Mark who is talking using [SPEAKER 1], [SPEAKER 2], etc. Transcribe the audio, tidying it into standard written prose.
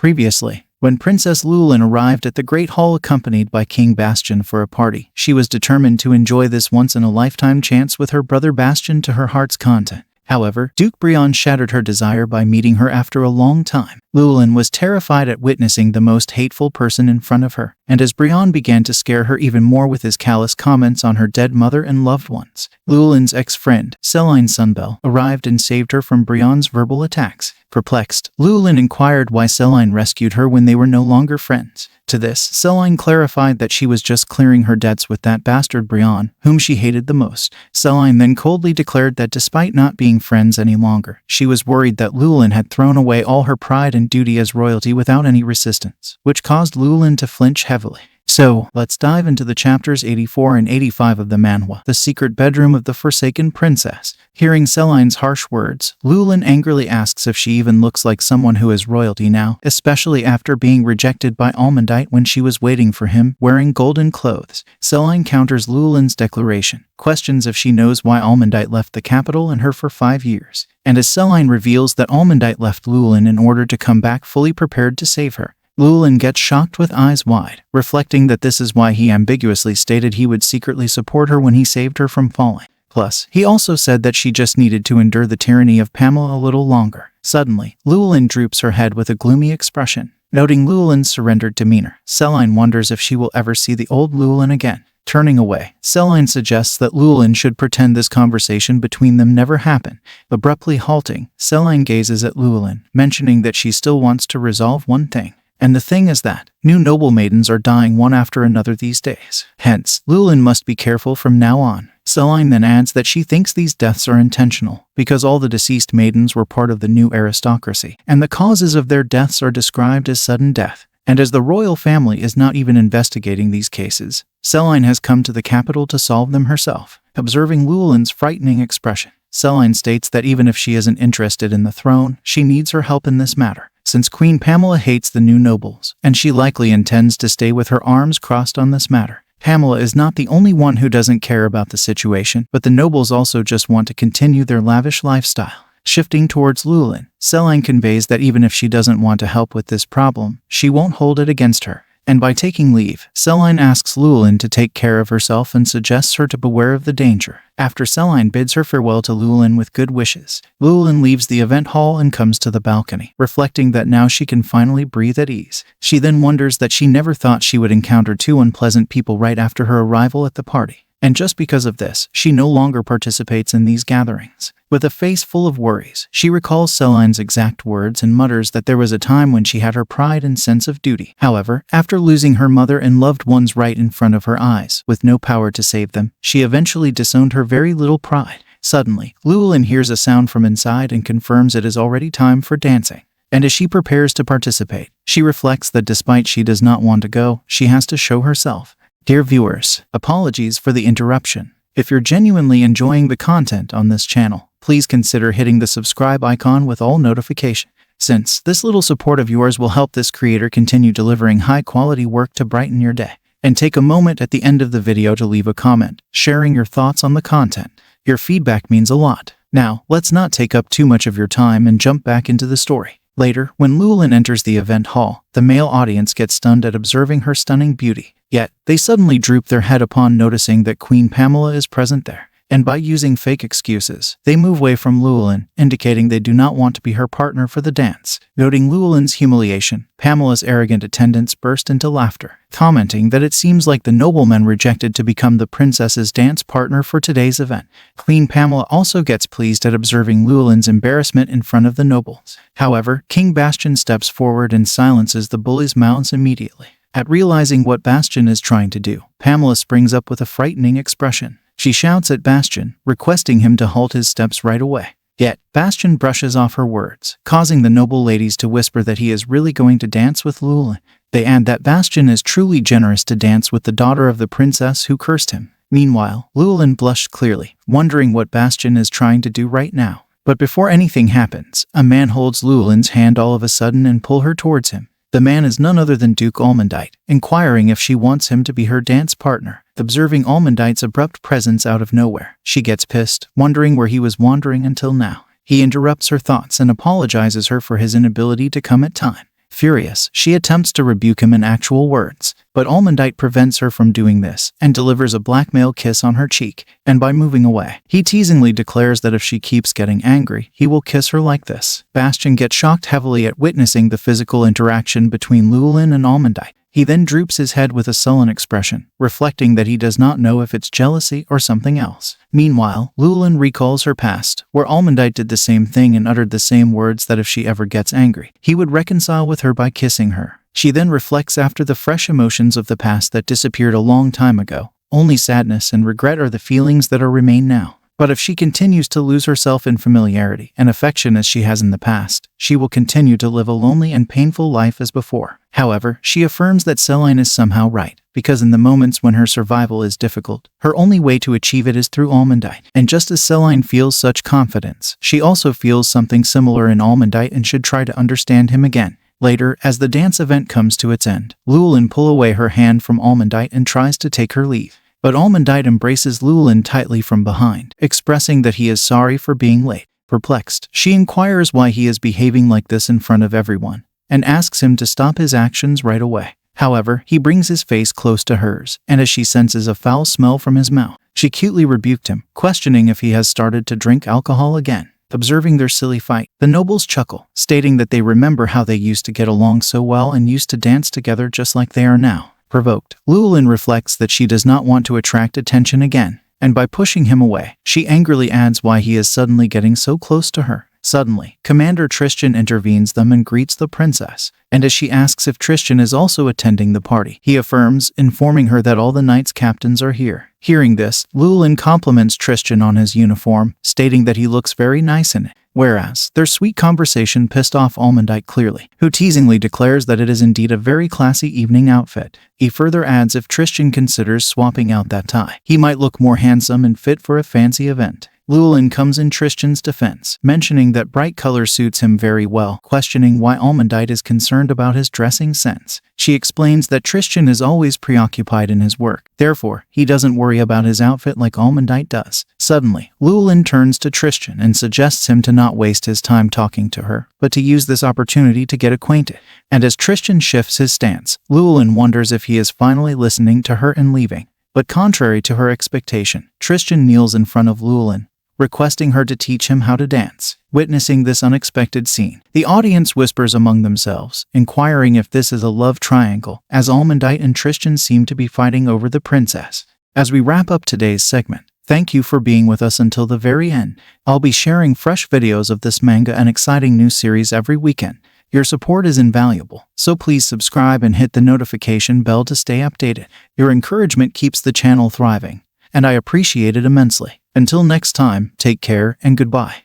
[SPEAKER 1] Previously, when Princess Lewellyn arrived at the Great Hall accompanied by King Bastian for a party, she was determined to enjoy this once-in-a-lifetime chance with her brother Bastian to her heart's content. However, Duke Brion shattered her desire by meeting her after a long time. Lewellyn was terrified at witnessing the most hateful person in front of her, and as Brion began to scare her even more with his callous comments on her dead mother and loved ones, Lewellyn's ex-friend, Celine Sunbell, arrived and saved her from Brion's verbal attacks. Perplexed, Lewellyn inquired why Celine rescued her when they were no longer friends. To this, Celine clarified that she was just clearing her debts with that bastard Brion, whom she hated the most. Celine then coldly declared that despite not being friends any longer, she was worried that Lewellyn had thrown away all her pride and duty as royalty without any resistance, which caused Lewellyn to flinch heavily. So, let's dive into the chapters 84 and 85 of the manhwa, The Secret Bedroom of the Forsaken Princess. Hearing Celine's harsh words, Lewellyn angrily asks if she even looks like someone who is royalty now, especially after being rejected by Almondite when she was waiting for him, wearing golden clothes. Celine counters Lewellyn's declaration, questions if she knows why Almondite left the capital and her for 5 years. And as Celine reveals that Almondite left Lewellyn in order to come back fully prepared to save her, Lewellyn gets shocked with eyes wide, reflecting that this is why he ambiguously stated he would secretly support her when he saved her from falling. Plus, he also said that she just needed to endure the tyranny of Pamela a little longer. Suddenly, Lewellyn droops her head with a gloomy expression. Noting Lewellyn's surrendered demeanor, Celine wonders if she will ever see the old Lewellyn again. Turning away, Celine suggests that Lewellyn should pretend this conversation between them never happened. Abruptly halting, Celine gazes at Lewellyn, mentioning that she still wants to resolve one thing. And the thing is that new noble maidens are dying one after another these days. Hence, Lewellyn must be careful from now on. Celine then adds that she thinks these deaths are intentional, because all the deceased maidens were part of the new aristocracy, and the causes of their deaths are described as sudden death. And as the royal family is not even investigating these cases, Celine has come to the capital to solve them herself. Observing Lewellyn's frightening expression, Celine states that even if she isn't interested in the throne, she needs her help in this matter, since Queen Pamela hates the new nobles, and she likely intends to stay with her arms crossed on this matter. Pamela is not the only one who doesn't care about the situation, but the nobles also just want to continue their lavish lifestyle. Shifting towards Lewellyn, Celine conveys that even if she doesn't want to help with this problem, she won't hold it against her. And by taking leave, Celine asks Lewellyn to take care of herself and suggests her to beware of the danger. After Celine bids her farewell to Lewellyn with good wishes, Lewellyn leaves the event hall and comes to the balcony, reflecting that now she can finally breathe at ease. She then wonders that she never thought she would encounter two unpleasant people right after her arrival at the party. And just because of this, she no longer participates in these gatherings. With a face full of worries, she recalls Celine's exact words and mutters that there was a time when she had her pride and sense of duty. However, after losing her mother and loved ones right in front of her eyes, with no power to save them, she eventually disowned her very little pride. Suddenly, Lewellyn hears a sound from inside and confirms it is already time for dancing. And as she prepares to participate, she reflects that despite she does not want to go, she has to show herself. Dear viewers, apologies for the interruption. If you're genuinely enjoying the content on this channel, please consider hitting the subscribe icon with all notifications, since this little support of yours will help this creator continue delivering high-quality work to brighten your day. And take a moment at the end of the video to leave a comment, sharing your thoughts on the content. Your feedback means a lot. Now, let's not take up too much of your time and jump back into the story. Later, when Lewellyn enters the event hall, the male audience gets stunned at observing her stunning beauty. Yet, they suddenly droop their head upon noticing that Queen Pamela is present there. And by using fake excuses, they move away from Lewellyn, indicating they do not want to be her partner for the dance. Noting Lewellyn's humiliation, Pamela's arrogant attendants burst into laughter, commenting that it seems like the nobleman rejected to become the princess's dance partner for today's event. Queen Pamela also gets pleased at observing Lewellyn's embarrassment in front of the nobles. However, King Bastian steps forward and silences the bully's mouths immediately. At realizing what Bastian is trying to do, Pamela springs up with a frightening expression. She shouts at Bastian, requesting him to halt his steps right away. Yet, Bastian brushes off her words, causing the noble ladies to whisper that he is really going to dance with Lewellyn. They add that Bastian is truly generous to dance with the daughter of the princess who cursed him. Meanwhile, Lewellyn blushed clearly, wondering what Bastian is trying to do right now. But before anything happens, a man holds Lewellyn's hand all of a sudden and pulls her towards him. The man is none other than Duke Almondite, inquiring if she wants him to be her dance partner. Observing Almondite's abrupt presence out of nowhere, she gets pissed, wondering where he was wandering until now. He interrupts her thoughts and apologizes her for his inability to come at time. Furious, she attempts to rebuke him in actual words, but Almondite prevents her from doing this and delivers a blackmail kiss on her cheek, and by moving away, he teasingly declares that if she keeps getting angry, he will kiss her like this. Bastian gets shocked heavily at witnessing the physical interaction between Lewellyn and Almondite. He then droops his head with a sullen expression, reflecting that he does not know if it's jealousy or something else. Meanwhile, Lewellyn recalls her past, where Almondite did the same thing and uttered the same words that if she ever gets angry, he would reconcile with her by kissing her. She then reflects after the fresh emotions of the past that disappeared a long time ago. Only sadness and regret are the feelings that remain now. But if she continues to lose herself in familiarity and affection as she has in the past, she will continue to live a lonely and painful life as before. However, she affirms that Lewellyn is somehow right, because in the moments when her survival is difficult, her only way to achieve it is through Almondite. And just as Lewellyn feels such confidence, she also feels something similar in Almondite and should try to understand him again. Later, as the dance event comes to its end, Lewellyn pulls away her hand from Almondite and tries to take her leave. But Almondite embraces Lewellyn tightly from behind, expressing that he is sorry for being late. Perplexed, she inquires why he is behaving like this in front of everyone, and asks him to stop his actions right away. However, he brings his face close to hers, and as she senses a foul smell from his mouth, she cutely rebuked him, questioning if he has started to drink alcohol again. Observing their silly fight, the nobles chuckle, stating that they remember how they used to get along so well and used to dance together just like they are now. Provoked, Lewellyn reflects that she does not want to attract attention again, and by pushing him away, she angrily adds why he is suddenly getting so close to her. Suddenly, Commander Tristan intervenes them and greets the princess, and as she asks if Tristan is also attending the party, he affirms, informing her that all the knights captains are here. Hearing this, Lewellyn compliments Tristan on his uniform, stating that he looks very nice in it. Whereas, their sweet conversation pissed off Almondite clearly, who teasingly declares that it is indeed a very classy evening outfit. He further adds if Tristan considers swapping out that tie, he might look more handsome and fit for a fancy event. Lewellyn comes in Tristan's defense, mentioning that bright color suits him very well, questioning why Almondite is concerned about his dressing sense. She explains that Tristan is always preoccupied in his work, therefore, he doesn't worry about his outfit like Almondite does. Suddenly, Lewellyn turns to Tristan and suggests him to not waste his time talking to her, but to use this opportunity to get acquainted. And as Tristan shifts his stance, Lewellyn wonders if he is finally listening to her and leaving. But contrary to her expectation, Tristan kneels in front of Lewellyn, requesting her to teach him how to dance. Witnessing this unexpected scene, the audience whispers among themselves, inquiring if this is a love triangle, as Almondite and Tristan seem to be fighting over the princess. As we wrap up today's segment, thank you for being with us until the very end. I'll be sharing fresh videos of this manga and exciting new series every weekend. Your support is invaluable, so please subscribe and hit the notification bell to stay updated. Your encouragement keeps the channel thriving, and I appreciate it immensely. Until next time, take care and goodbye.